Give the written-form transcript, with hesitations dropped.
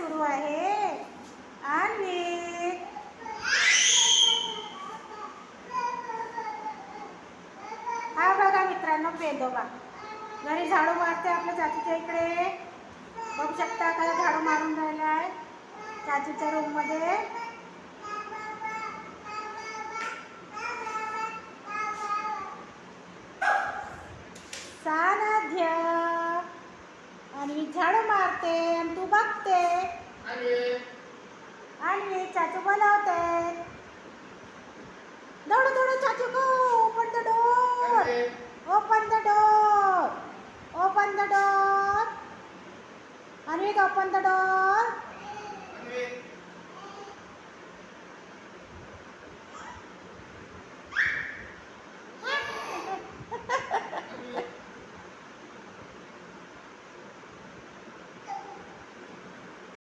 सुरू आहे. अन्वित हा बघा मित्रांनो, पेंदोबा घरी झाडू मारते आपल्या चाचूच्या इकडे. बघू शकता काय झाडू मारून राहिला आहे चाचूच्या रूम मध्ये. सानध्य आणि झाडू मारते आणि तू बघते. आणि चाचू बोलवते. दौड़ो दौड़ो चाचू को, open the door, open the door, open the door. Anvit open the door.